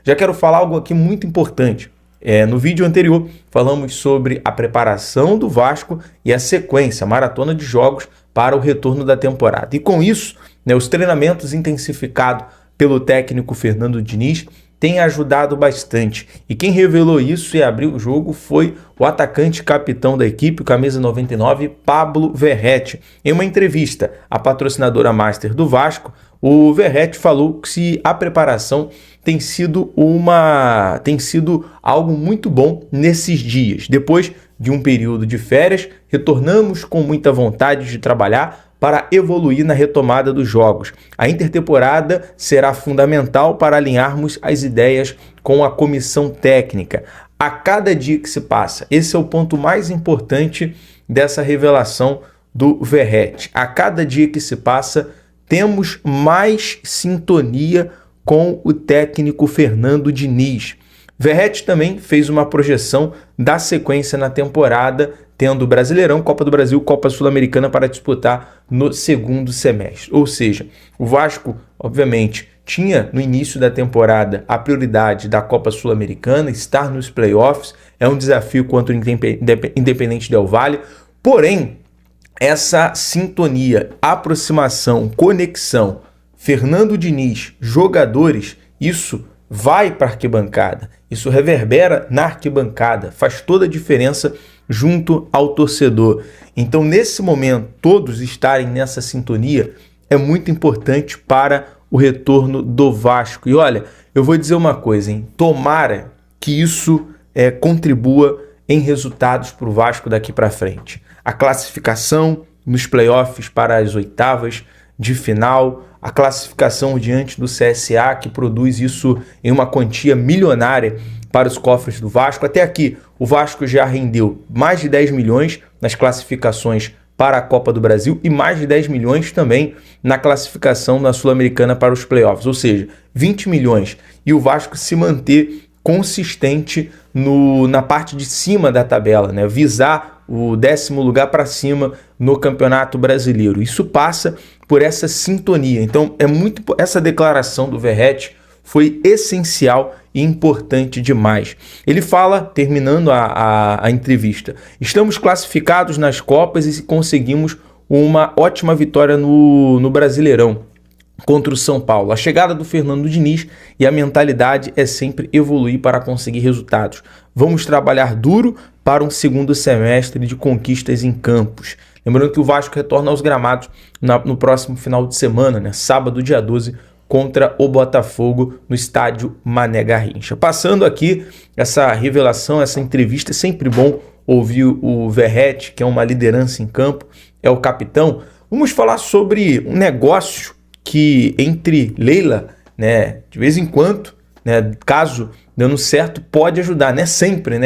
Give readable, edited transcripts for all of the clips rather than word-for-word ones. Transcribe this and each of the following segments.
Já quero falar algo aqui muito importante. No vídeo anterior falamos sobre a preparação do Vasco e a sequência, a maratona de jogos para o retorno da temporada. E com isso, os treinamentos intensificados pelo técnico Fernando Diniz têm ajudado bastante. E quem revelou isso e abriu o jogo foi o atacante capitão da equipe, o camisa 99, Pablo Verratti. Em uma entrevista à patrocinadora Master do Vasco, o Verratti falou que a preparação tem sido algo muito bom nesses dias. Depois de um período de férias, retornamos com muita vontade de trabalhar para evoluir na retomada dos jogos. A intertemporada será fundamental para alinharmos as ideias com a comissão técnica. A cada dia que se passa, esse é o ponto mais importante dessa revelação do Verratti. A cada dia que se passa, temos mais sintonia com o técnico Fernando Diniz. Verratti também fez uma projeção da sequência na temporada, tendo Brasileirão, Copa do Brasil, Copa Sul-Americana para disputar no segundo semestre. Ou seja, o Vasco, obviamente, tinha no início da temporada a prioridade da Copa Sul-Americana, estar nos playoffs, é um desafio contra o Independente Del Valle, porém, essa sintonia, aproximação, conexão, Fernando Diniz, jogadores, isso vai para a arquibancada, isso reverbera na arquibancada, faz toda a diferença junto ao torcedor. Então, nesse momento, todos estarem nessa sintonia é muito importante para o retorno do Vasco. E olha, eu vou dizer uma coisa, hein? Tomara que isso contribua em resultados para o Vasco daqui para frente. A classificação nos playoffs para as oitavas de final, a classificação diante do CSA, que produz isso em uma quantia milionária para os cofres do Vasco. Até aqui, o Vasco já rendeu mais de 10 milhões nas classificações para a Copa do Brasil e mais de 10 milhões também na classificação na Sul-Americana para os playoffs, ou seja, 20 milhões. E o Vasco se manter consistente na parte de cima da tabela, visar o 10º lugar para cima no Campeonato Brasileiro. Isso passa por essa sintonia. Então, essa declaração do Verratti foi essencial e importante demais. Ele fala, terminando a entrevista, estamos classificados nas Copas e conseguimos uma ótima vitória no Brasileirão contra o São Paulo. A chegada do Fernando Diniz e a mentalidade é sempre evoluir para conseguir resultados. Vamos trabalhar duro para um segundo semestre de conquistas em campos. Lembrando que o Vasco retorna aos gramados no próximo final de semana, sábado, dia 12, contra o Botafogo no estádio Mané Garrincha. Passando aqui essa revelação, essa entrevista, é sempre bom ouvir o Verratti, que é uma liderança em campo, é o capitão. Vamos falar sobre um negócio que entre Leila, de vez em quando, caso dando certo, pode ajudar, sempre,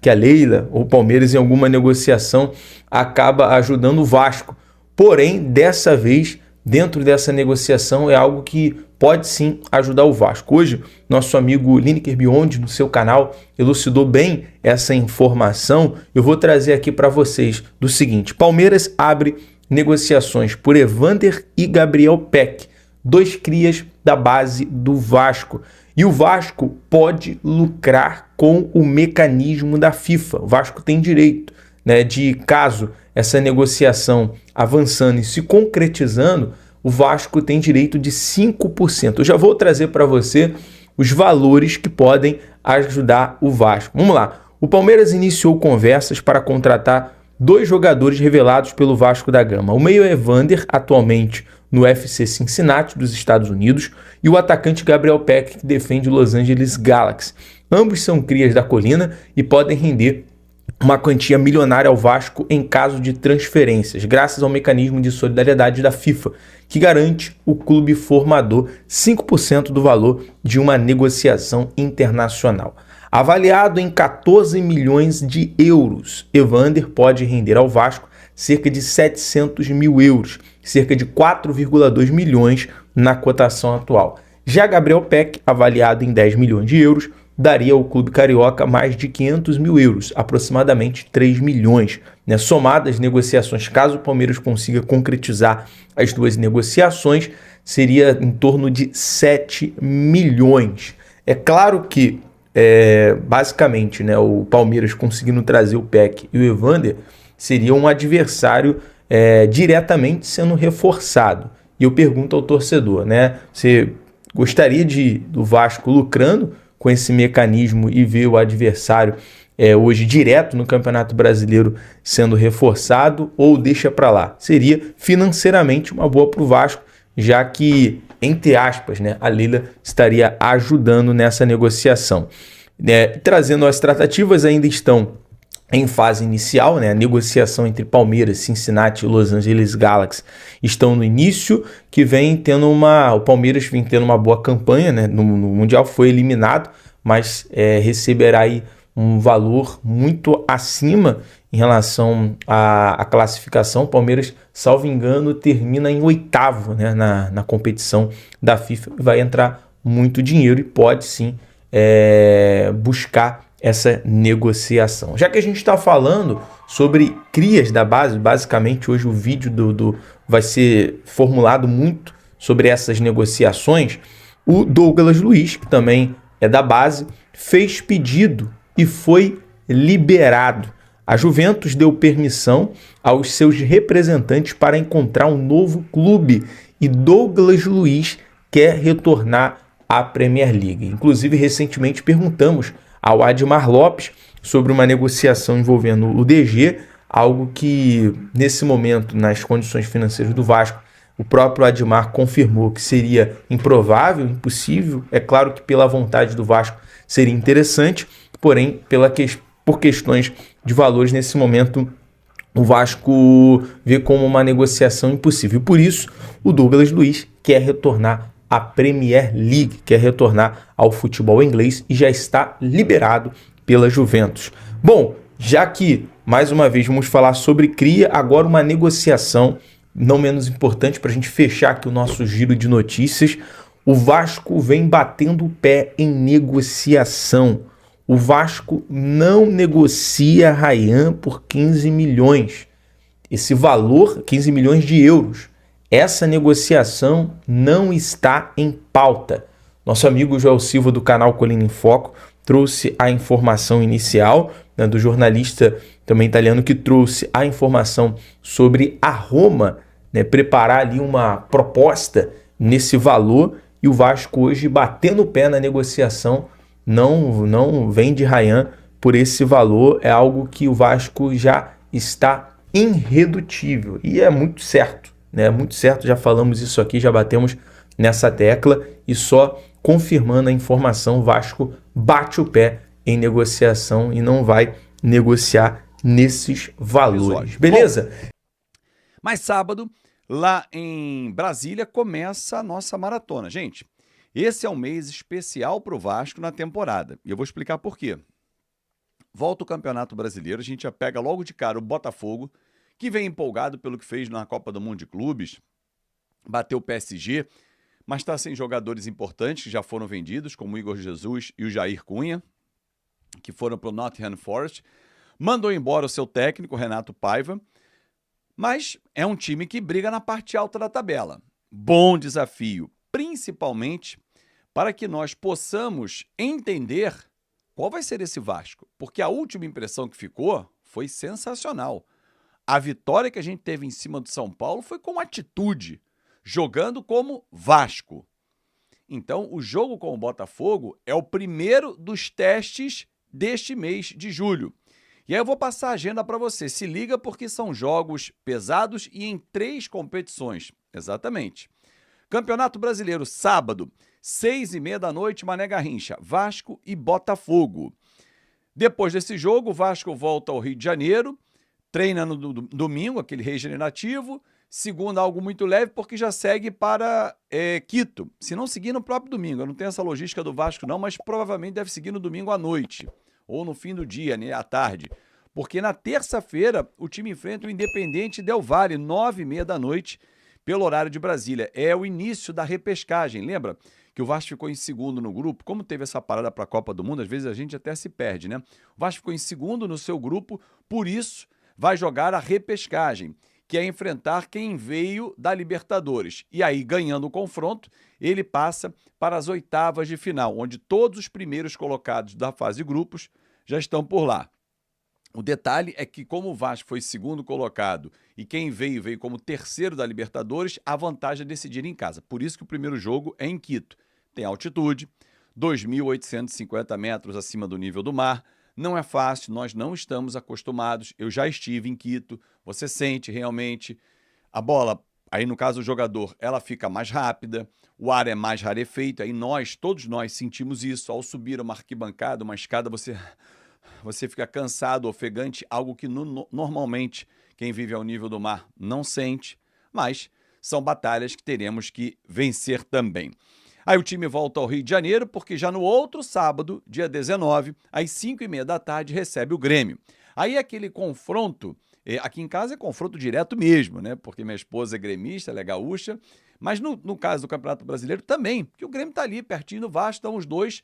que a Leila ou o Palmeiras em alguma negociação acaba ajudando o Vasco. Porém, dessa vez, dentro dessa negociação é algo que pode sim ajudar o Vasco. Hoje, nosso amigo Lineker Biondi, no seu canal, elucidou bem essa informação. Eu vou trazer aqui para vocês do seguinte: Palmeiras abre negociações por Evander e Gabriel Peck, 2 crias da base do Vasco. E o Vasco pode lucrar com o mecanismo da FIFA. O Vasco tem direito, de caso essa negociação avançando e se concretizando, o Vasco tem direito de 5%. Eu já vou trazer para você os valores que podem ajudar o Vasco. Vamos lá. O Palmeiras iniciou conversas para contratar 2 jogadores revelados pelo Vasco da Gama. O meio Evander, atualmente no FC Cincinnati, dos Estados Unidos, e o atacante Gabriel Peck, que defende o Los Angeles Galaxy. Ambos são crias da Colina e podem render uma quantia milionária ao Vasco em caso de transferências, graças ao mecanismo de solidariedade da FIFA, que garante o clube formador 5% do valor de uma negociação internacional. Avaliado em 14 milhões de euros, Evander pode render ao Vasco cerca de 700 mil euros, cerca de 4,2 milhões na cotação atual. Já Gabriel Peck, avaliado em 10 milhões de euros, daria ao clube carioca mais de 500 mil euros, aproximadamente 3 milhões. Somadas negociações, caso o Palmeiras consiga concretizar as 2 negociações, seria em torno de 7 milhões. É claro que, basicamente, né, o Palmeiras conseguindo trazer o Peck e o Evander seria um adversário diretamente sendo reforçado. E eu pergunto ao torcedor, né? Você gostaria do Vasco lucrando com esse mecanismo e ver o adversário hoje direto no Campeonato Brasileiro sendo reforçado ou deixa para lá? Seria financeiramente uma boa para o Vasco, já que, entre aspas, né, a Leila estaria ajudando nessa negociação. Trazendo as tratativas ainda estão em fase inicial, né? A negociação entre Palmeiras, Cincinnati e Los Angeles Galaxy estão no início, que vem tendo o Palmeiras vem tendo uma boa campanha, né? No Mundial foi eliminado, mas receberá aí um valor muito acima em relação à classificação. O Palmeiras, salvo engano, termina em 8º, né, na competição da FIFA. Vai entrar muito dinheiro e pode sim buscar essa negociação. Já que a gente está falando sobre crias da base, basicamente hoje o vídeo vai ser formulado muito sobre essas negociações. O Douglas Luiz, que também é da base, fez pedido e foi liberado. A Juventus deu permissão aos seus representantes para encontrar um novo clube e Douglas Luiz quer retornar à Premier League. Inclusive, recentemente perguntamos ao Admar Lopes sobre uma negociação envolvendo o DG, algo que, nesse momento, nas condições financeiras do Vasco, o próprio Admar confirmou que seria improvável, impossível. É claro que pela vontade do Vasco seria interessante, porém, por questões de valores, nesse momento, o Vasco vê como uma negociação impossível. Por isso, o Douglas Luiz quer retornar à Premier League, quer retornar ao futebol inglês e já está liberado pela Juventus. Bom, já que, mais uma vez, vamos falar sobre cria, agora uma negociação não menos importante para a gente fechar aqui o nosso giro de notícias. O Vasco vem batendo o pé em negociação. O Vasco não negocia Ryan por 15 milhões. Esse valor, 15 milhões de euros, essa negociação não está em pauta. Nosso amigo Joel Silva, do canal Colina em Foco, trouxe a informação inicial, né, do jornalista também italiano, que trouxe a informação sobre a Roma, né, preparar ali uma proposta nesse valor, e o Vasco hoje batendo o pé na negociação, não vende Ryan por esse valor. É algo que o Vasco já está irredutível e é muito certo, né? Muito certo, já falamos isso aqui, já batemos nessa tecla e só confirmando a informação, o Vasco bate o pé em negociação e não vai negociar nesses valores. Beleza? Bom, mas sábado, lá em Brasília, começa a nossa maratona. Gente, esse é um mês especial para o Vasco na temporada. E eu vou explicar por quê. Volta o Campeonato Brasileiro, a gente já pega logo de cara o Botafogo, que vem empolgado pelo que fez na Copa do Mundo de Clubes, bateu o PSG, mas está sem jogadores importantes que já foram vendidos, como o Igor Jesus e o Jair Cunha, que foram para o Nottingham Forest. Mandou embora o seu técnico, Renato Paiva, mas é um time que briga na parte alta da tabela. Bom desafio, principalmente para que nós possamos entender qual vai ser esse Vasco, porque a última impressão que ficou foi sensacional. A vitória que a gente teve em cima do São Paulo foi com atitude, jogando como Vasco. Então, o jogo com o Botafogo é o primeiro dos testes deste mês de julho. E aí eu vou passar a agenda para você. Se liga, porque são jogos pesados e em 3 competições. Exatamente. Campeonato Brasileiro, sábado, 6h30 da noite, Mané Garrincha, Vasco e Botafogo. Depois desse jogo, o Vasco volta ao Rio de Janeiro, treina no domingo, aquele regenerativo. Segunda, algo muito leve, porque já segue para Quito. Se não seguir no próprio domingo, eu não tenho essa logística do Vasco não, mas provavelmente deve seguir no domingo à noite, ou no fim do dia, né, à tarde. Porque na terça-feira o time enfrenta o Independente Del Valle, 9h30 da noite, pelo horário de Brasília. É o início da repescagem. Lembra que o Vasco ficou em segundo no grupo? Como teve essa parada para a Copa do Mundo, às vezes a gente até se perde, né? O Vasco ficou em segundo no seu grupo, por isso vai jogar a repescagem, que é enfrentar quem veio da Libertadores. E aí, ganhando o confronto, ele passa para as oitavas de final, onde todos os primeiros colocados da fase de grupos já estão por lá. O detalhe é que, como o Vasco foi segundo colocado e quem veio como terceiro da Libertadores, a vantagem é decidir em casa. Por isso que o primeiro jogo é em Quito. Tem altitude, 2.850 metros acima do nível do mar. Não é fácil, nós não estamos acostumados. Eu já estive em Quito, você sente realmente a bola, aí no caso o jogador, ela fica mais rápida, o ar é mais rarefeito, aí todos nós sentimos isso. Ao subir uma arquibancada, uma escada, você fica cansado, ofegante, algo que normalmente quem vive ao nível do mar não sente, mas são batalhas que teremos que vencer também. Aí o time volta ao Rio de Janeiro, porque já no outro sábado, dia 19, às 5h30 da tarde, recebe o Grêmio. Aí aquele confronto, aqui em casa é confronto direto mesmo, né? Porque minha esposa é gremista, ela é gaúcha, mas no caso do Campeonato Brasileiro também, porque o Grêmio está ali pertinho do Vasco, então os dois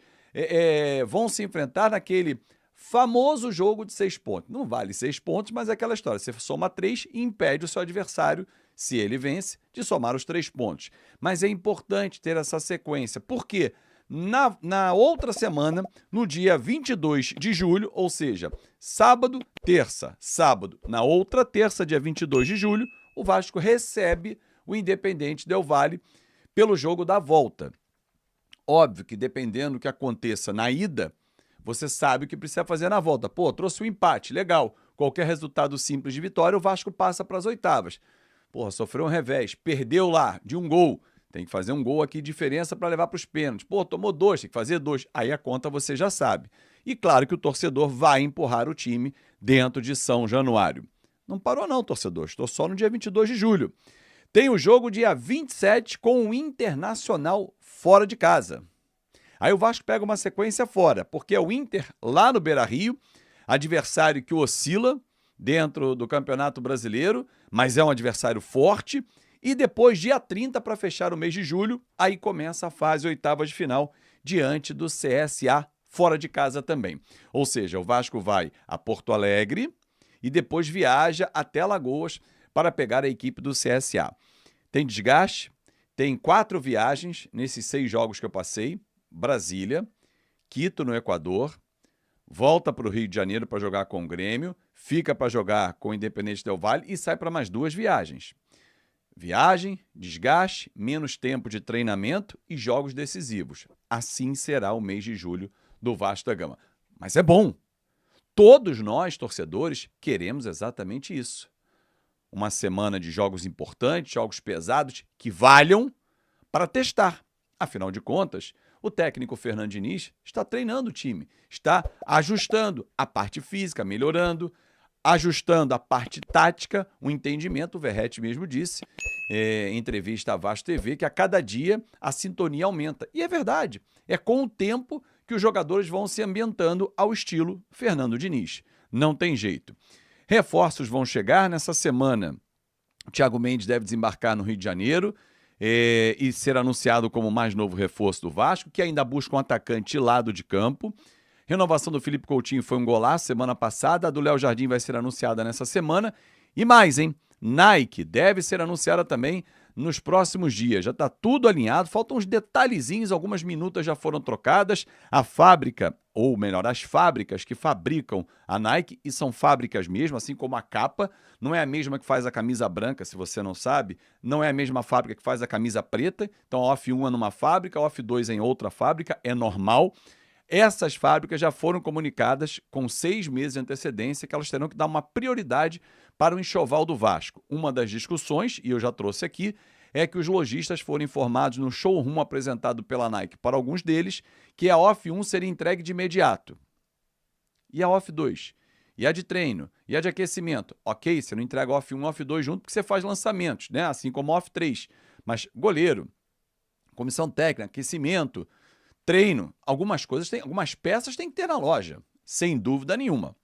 vão se enfrentar naquele famoso jogo de 6 pontos. Não vale 6 pontos, mas é aquela história, você soma 3 e impede o seu adversário, se ele vence, de somar os 3 pontos. Mas é importante ter essa sequência, porque na outra semana, no dia 22 de julho, ou seja, sábado, terça, sábado, na outra terça, dia 22 de julho, o Vasco recebe o Independente Del Valle pelo jogo da volta. Óbvio que dependendo do que aconteça na ida, você sabe o que precisa fazer na volta. Pô, trouxe um empate, legal. Qualquer resultado simples de vitória, o Vasco passa para as oitavas. Porra, sofreu um revés, perdeu lá de um gol. Tem que fazer um gol aqui de diferença para levar para os pênaltis. Pô, tomou 2, tem que fazer 2. Aí a conta você já sabe. E claro que o torcedor vai empurrar o time dentro de São Januário. Não parou não, torcedor. Estou só no dia 22 de julho. Tem o jogo dia 27 com o Internacional fora de casa. Aí o Vasco pega uma sequência fora, porque é o Inter lá no Beira-Rio, adversário que oscila dentro do Campeonato Brasileiro, mas é um adversário forte. E depois, dia 30, para fechar o mês de julho, aí começa a fase oitavas de final diante do CSA fora de casa também. Ou seja, o Vasco vai a Porto Alegre e depois viaja até Alagoas para pegar a equipe do CSA. Tem desgaste, tem 4 viagens nesses 6 jogos que eu passei. Brasília, Quito no Equador, volta para o Rio de Janeiro para jogar com o Grêmio, fica para jogar com o Independente Del Valle e sai para mais 2 viagens. Viagem, desgaste, menos tempo de treinamento e jogos decisivos. Assim será o mês de julho do Vasco da Gama. Mas é bom. Todos nós, torcedores, queremos exatamente isso. Uma semana de jogos importantes, jogos pesados, que valham para testar. Afinal de contas, o técnico Fernando Diniz está treinando o time, está ajustando a parte física, melhorando, ajustando a parte tática, o entendimento. O Verratti mesmo disse, em entrevista à Vasco TV, que a cada dia a sintonia aumenta. E é verdade, é com o tempo que os jogadores vão se ambientando ao estilo Fernando Diniz. Não tem jeito. Reforços vão chegar nessa semana. O Thiago Mendes deve desembarcar no Rio de Janeiro, e ser anunciado como o mais novo reforço do Vasco, que ainda busca um atacante lado de campo. Renovação do Felipe Coutinho foi um golaço semana passada, a do Léo Jardim vai ser anunciada nessa semana. E mais, hein? Nike deve ser anunciada também nos próximos dias. Já está tudo alinhado, faltam uns detalhezinhos, algumas minutas já foram trocadas. A fábrica, ou melhor, as fábricas que fabricam a Nike, e são fábricas mesmo, assim como a capa, não é a mesma que faz a camisa branca, se você não sabe, não é a mesma fábrica que faz a camisa preta, então a Off 1 é numa fábrica, a Off 2 é em outra fábrica, é normal. Essas fábricas já foram comunicadas com 6 meses de antecedência que elas terão que dar uma prioridade para o enxoval do Vasco. Uma das discussões, e eu já trouxe aqui, é que os lojistas foram informados no showroom apresentado pela Nike para alguns deles que a Off 1 seria entregue de imediato. E a Off 2? E a de treino? E a de aquecimento? Ok, você não entrega a Off 1 e a Off 2 junto porque você faz lançamentos, né? Assim como a Off 3. Mas goleiro, comissão técnica, aquecimento, treino, algumas peças tem que ter na loja, sem dúvida nenhuma.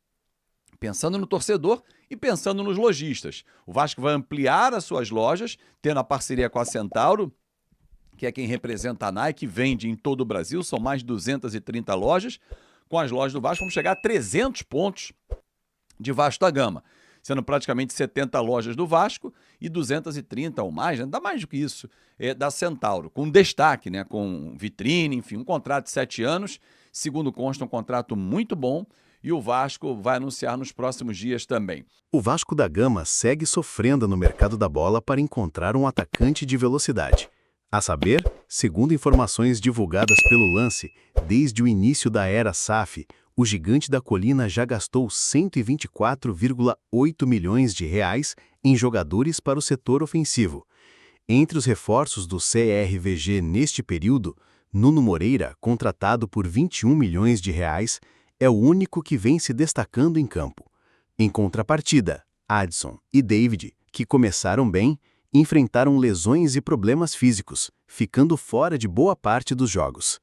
Pensando no torcedor e pensando nos lojistas. O Vasco vai ampliar as suas lojas, tendo a parceria com a Centauro, que é quem representa a Nike, vende em todo o Brasil, são mais de 230 lojas. Com as lojas do Vasco, vamos chegar a 300 pontos de Vasco da Gama. sendo praticamente 70 lojas do Vasco e 230 ou mais, né? Dá mais do que isso, da Centauro, com destaque, né? Com vitrine, enfim, um contrato de 7 anos, segundo consta um contrato muito bom, e o Vasco vai anunciar nos próximos dias também. O Vasco da Gama segue sofrendo no mercado da bola para encontrar um atacante de velocidade. A saber, segundo informações divulgadas pelo Lance, desde o início da era SAF, o Gigante da Colina já gastou 124,8 milhões de reais em jogadores para o setor ofensivo. Entre os reforços do CRVG neste período, Nuno Moreira, contratado por 21 milhões de reais, é o único que vem se destacando em campo. Em contrapartida, Adson e David, que começaram bem, enfrentaram lesões e problemas físicos, ficando fora de boa parte dos jogos.